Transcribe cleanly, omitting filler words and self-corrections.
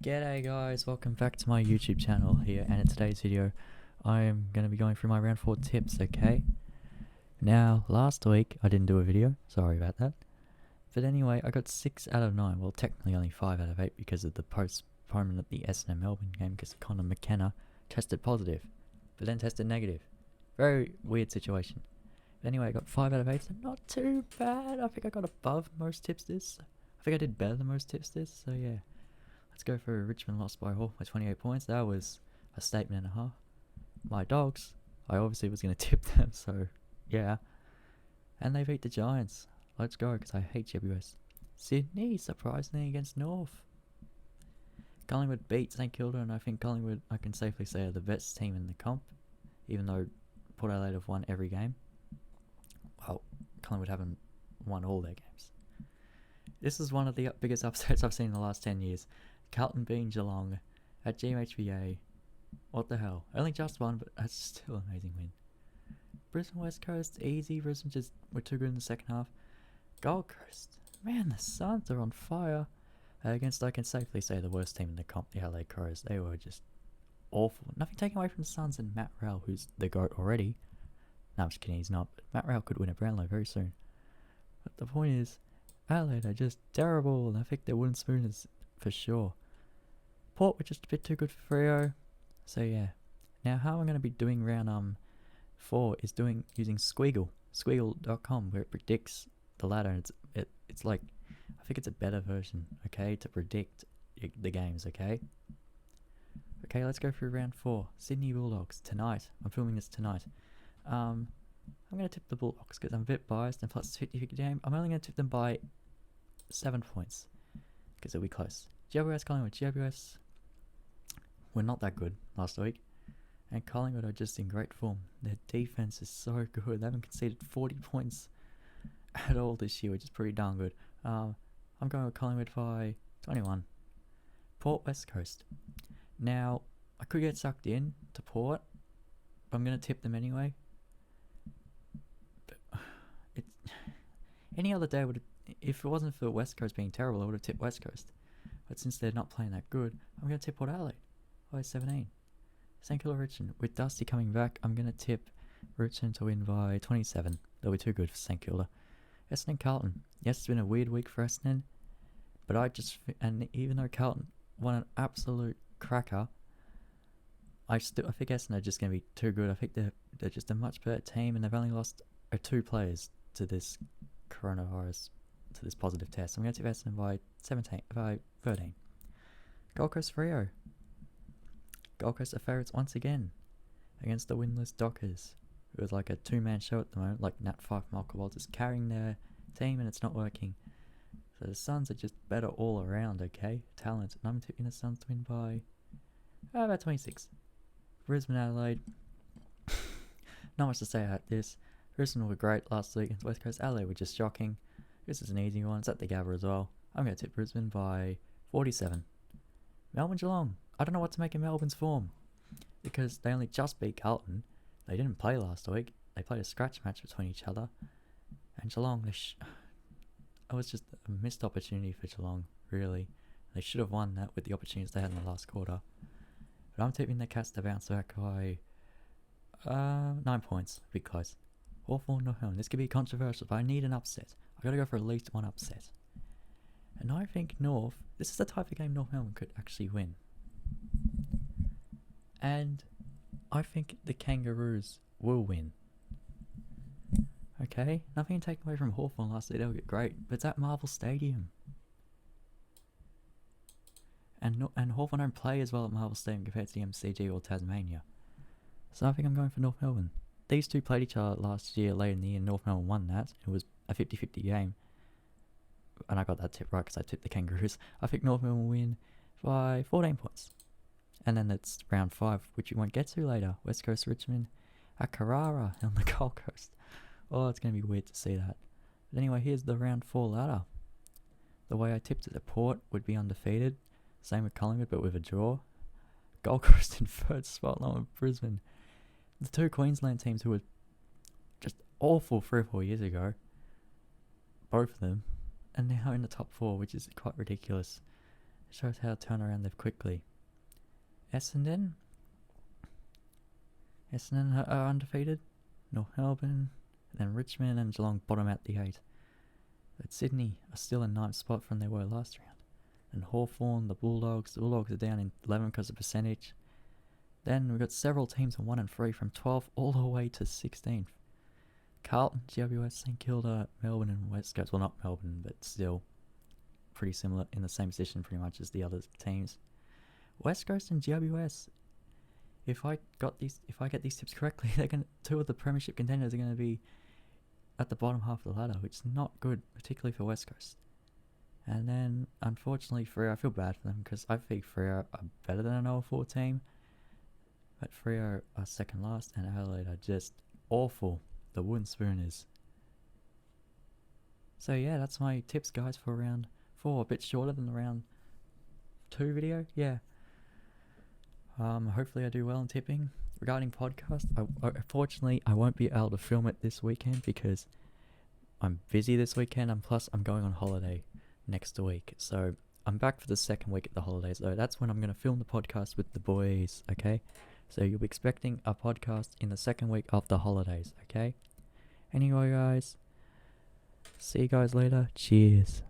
G'day guys, welcome back to my YouTube channel here, and in today's video I am going to be going through my round 4 tips, okay? Now, last week I didn't do a video, sorry about that. But anyway, I got 6 out of 9, well technically only 5 out of 8 because of the postponement of the Essendon Melbourne game because Conor McKenna tested positive, but then tested negative. Very weird situation. But anyway, I got 5 out of 8, so not too bad. I think I got above most tips this. I think I did better than most tips this, so yeah. Let's go for Richmond lost by Hall by 28 points. That was a statement and a half. My Dogs, I obviously was going to tip them, so yeah. And they beat the Giants. Let's go, because I hate GWS. Sydney, surprisingly, against North. Collingwood beat St Kilda, and I think Collingwood, I can safely say, are the best team in the comp, even though Port Adelaide have won every game. Well, Collingwood haven't won all their games. This is one of the biggest upsets I've seen in the last 10 years. Carlton beating Geelong at GMHBA. What the hell? Only just won, but that's still an amazing win. Brisbane West Coast, easy. Brisbane just were too good in the second half. Gold Coast. Man, the Suns are on fire. Against, I can safely say, the worst team in the comp, the LA Crows. They were just awful. Nothing taken away from the Suns and Matt Rowell, who's the GOAT already. No, I'm just kidding, he's not. But Matt Rowell could win a Brownlow very soon. But the point is, Adelaide are just terrible, and I think they're wooden spooners for sure. Port were just a bit too good for Freo. So yeah. Now how I'm going to be doing round 4 is using Squeagle. Squeagle.com, where it predicts the ladder. It's like, I think it's a better version, okay, to predict the games, okay? Okay, let's go through round 4. Sydney Bulldogs, tonight. I'm filming this tonight. I'm going to tip the Bulldogs because I'm a bit biased, and plus it's 50-50 game. I'm only going to tip them by 7 points because it'll be close. GWS, Collingwood. GWS were not that good last week, and Collingwood are just in great form. Their defense is so good. They haven't conceded 40 points at all this year, which is pretty darn good. I'm going with Collingwood by 21. Port West Coast. Now, I could get sucked in to Port, but I'm going to tip them anyway. But any other day if it wasn't for West Coast being terrible, I would have tipped West Coast. But since they're not playing that good, I'm going to tip Port Adelaide by 17. St Kilda Richmond. With Dusty coming back, I'm going to tip Richmond to win by 27. They'll be too good for St Kilda. Essendon Carlton. Yes, it's been a weird week for Essendon, but and even though Carlton won an absolute cracker, I think Essendon are just going to be too good. I think they're just a much better team, and they've only lost 2 players to this coronavirus, to this positive test. I'm going to tip Essendon by 13. Gold Coast Freo. Gold Coast are favourites once again against the winless Dockers, who is like a 2-man show at the moment, like Nat Fyfe, Malcolm Walters carrying their team, and it's not working. So the Suns are just better all around, okay? Talent. And I'm tipping the Suns to win by about 26. Brisbane Adelaide. Not much to say about this. Brisbane were great last week against West Coast. Adelaide were just shocking. This is an easy one. It's at the Gabba as well. I'm going to tip Brisbane by 47. Melbourne Geelong. I don't know what to make of Melbourne's form, because they only just beat Carlton. They didn't play last week. They played a scratch match between each other. And Geelong, it was just a missed opportunity for Geelong, really. They should have won that with the opportunities they had in the last quarter. But I'm tipping the Cats to bounce back by 9 points. Big close. Hawthorn, North Melbourne. This could be controversial, but I need an upset. I've got to go for at least one upset. And I think this is the type of game North Melbourne could actually win. And I think the Kangaroos will win. Okay, nothing taken away from Hawthorn last week, they'll get great, but it's at Marvel Stadium. And Hawthorn don't play as well at Marvel Stadium compared to the MCG or Tasmania. So I think I'm going for North Melbourne. These two played each other last year, late in the year, and North Melbourne won that. It was a 50-50 game. And I got that tip right because I tipped the Kangaroos. I think North Melbourne will win by 14 points. And then it's round 5, which we won't get to later. West Coast Richmond at Carrara on the Gold Coast. Oh, it's going to be weird to see that. But anyway, here's the round 4 ladder. The way I tipped it, the Port would be undefeated. Same with Collingwood, but with a draw. Gold Coast in 3rd spot, along with Brisbane. The 2 Queensland teams who were just awful 3 or 4 years ago. Both of them. And now in the top 4, which is quite ridiculous. shows how to turn around live quickly. Essendon are undefeated. North Melbourne, then Richmond and Geelong bottom out the 8. But Sydney are still in 9th spot from they were last round. And Hawthorn, the Bulldogs are down in 11 because of percentage. Then we've got several teams on 1 and 3 from 12th all the way to 16th. Carlton, GWS, St Kilda, Melbourne and West Coast. Well, not Melbourne, but still pretty similar, in the same position pretty much as the other teams. West Coast and GWS, if I get these tips correctly, two of the premiership contenders are going to be at the bottom half of the ladder, which is not good, particularly for West Coast. And then, unfortunately, Freo, I feel bad for them because I think Freo are better than an 0-4 team. But Freo are second last, and Adelaide are just awful. The wooden spoon is. So yeah, that's my tips, guys, for round 4. A bit shorter than the round 2 video. Yeah. Hopefully I do well in tipping. Regarding podcast, unfortunately I won't be able to film it this weekend because I'm busy this weekend, and plus I'm going on holiday next week. So I'm back for the second week of the holidays though. That's when I'm going to film the podcast with the boys, okay? So you'll be expecting a podcast in the second week of the holidays, okay? Anyway guys, see you guys later. Cheers.